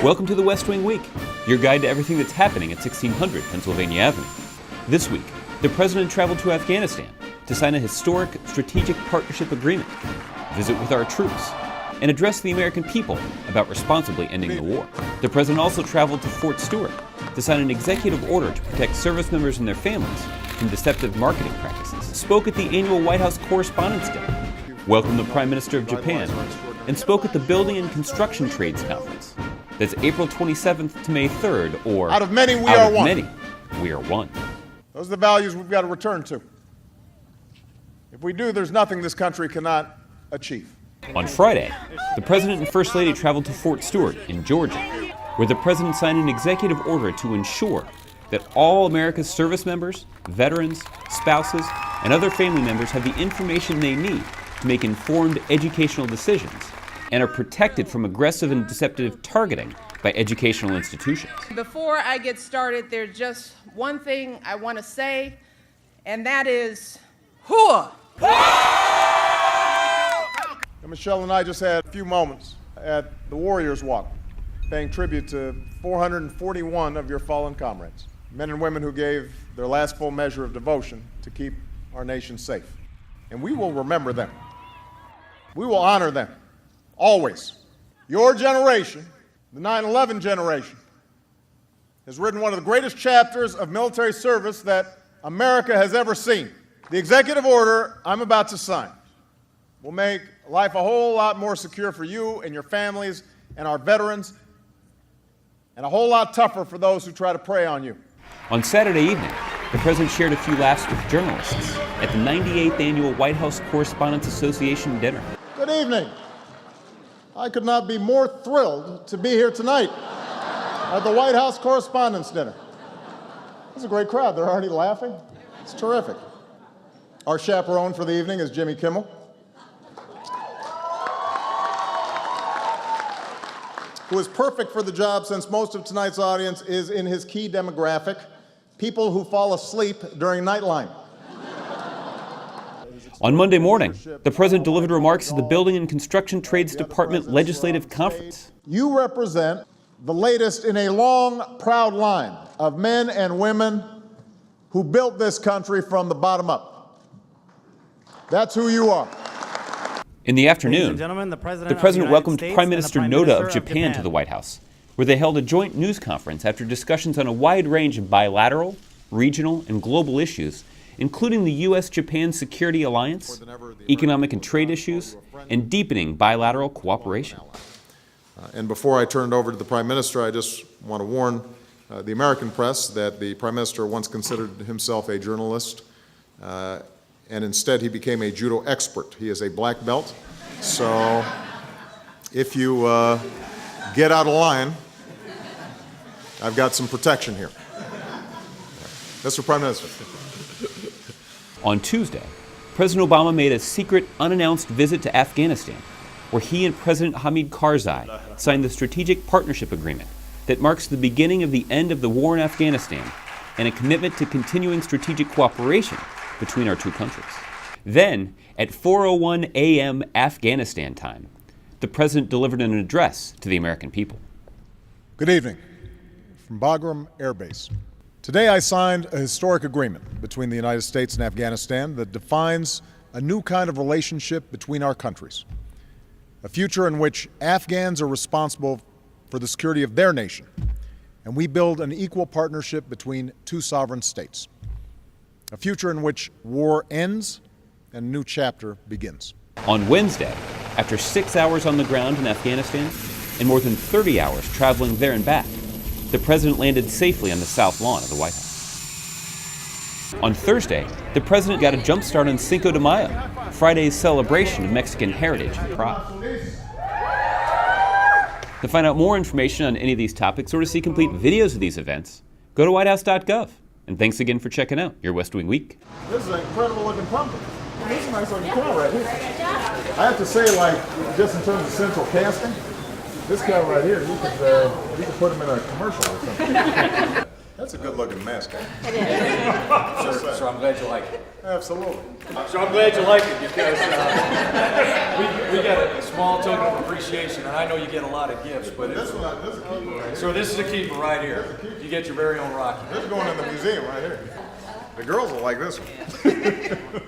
Welcome to the West Wing Week, your guide to everything that's happening at 1600 Pennsylvania Avenue. This week, the President traveled to Afghanistan to sign a historic strategic partnership agreement, visit with our troops, and address the American people about responsibly ending the war. The President also traveled to Fort Stewart to sign an executive order to protect service members and their families from deceptive marketing practices, spoke at the annual White House Correspondents' Dinner, welcomed the Prime Minister of Japan, and spoke at the Building and Construction Trades Conference. That's April 27th to May 3rd, or out of many, we are one. Many, we are one. Those are the values we've got to return to. If we do, there's nothing this country cannot achieve. On Friday, the President and First Lady traveled to Fort Stewart in Georgia, where the President signed an executive order to ensure that all America's service members, veterans, spouses, and other family members have the information they need to make informed educational decisions and are protected from aggressive and deceptive targeting by educational institutions. Before I get started, there's just one thing I want to say, and that is, hooah! And Michelle and I just had a few moments at the Warriors Walk, paying tribute to 441 of your fallen comrades, men and women who gave their last full measure of devotion to keep our nation safe. And we will remember them. We will honor them, always. Your generation, the 9/11 generation, has written one of the greatest chapters of military service that America has ever seen. The executive order I'm about to sign will make life a whole lot more secure for you and your families and our veterans, and a whole lot tougher for those who try to prey on you. On Saturday evening, the President shared a few laughs with journalists at the 98th Annual White House Correspondents Association dinner. Good evening. I could not be more thrilled to be here tonight at the White House Correspondents' Dinner. It's a great crowd. They're already laughing. It's terrific. Our chaperone for the evening is Jimmy Kimmel, who is perfect for the job since most of tonight's audience is in his key demographic, people who fall asleep during Nightline. On Monday morning, the President delivered remarks at the Building and Construction Trades Department Legislative Conference. You represent the latest in a long, proud line of men and women who built this country from the bottom up. That's who you are. In the afternoon, the President welcomed Prime Minister Noda of Japan to the White House, where they held a joint news conference after discussions on a wide range of bilateral, regional, and global issues, including the U.S.-Japan Security Alliance, economic and trade issues, and deepening bilateral cooperation. And before I turn it over to the Prime Minister, I just want to warn the American press that the Prime Minister once considered himself a journalist, and instead he became a judo expert. He is a black belt, so if you get out of line, I've got some protection here. Mr. Prime Minister. On Tuesday, President Obama made a secret, unannounced visit to Afghanistan, where he and President Hamid Karzai signed the Strategic Partnership Agreement that marks the beginning of the end of the war in Afghanistan and a commitment to continuing strategic cooperation between our two countries. Then, at 4:01 a.m. Afghanistan time, the President delivered an address to the American people. Good evening from Bagram Air Base. Today I signed a historic agreement between the United States and Afghanistan that defines a new kind of relationship between our countries, a future in which Afghans are responsible for the security of their nation, and we build an equal partnership between two sovereign states, a future in which war ends and a new chapter begins. On Wednesday, after 6 hours on the ground in Afghanistan and more than 30 hours traveling there and back, the President landed safely on the South Lawn of the White House. On Thursday, the President got a jump start on Cinco de Mayo, Friday's celebration of Mexican heritage and pride. To find out more information on any of these topics or to see complete videos of these events, go to whitehouse.gov. And thanks again for checking out your West Wing Week. This is an incredible looking pumpkin. This is a nice looking cow right here. I have to say, like, just in terms of central casting, this cow right here, you could put him in a commercial or something. That's a good-looking mascot. So I'm glad you like it. Absolutely. So I'm glad you like it because we got a small token of appreciation, and I know you get a lot of gifts, but This is a keeper right here. so this is a keeper right here. You get your very own Rocky. This is going in the museum right here. The girls will like this one.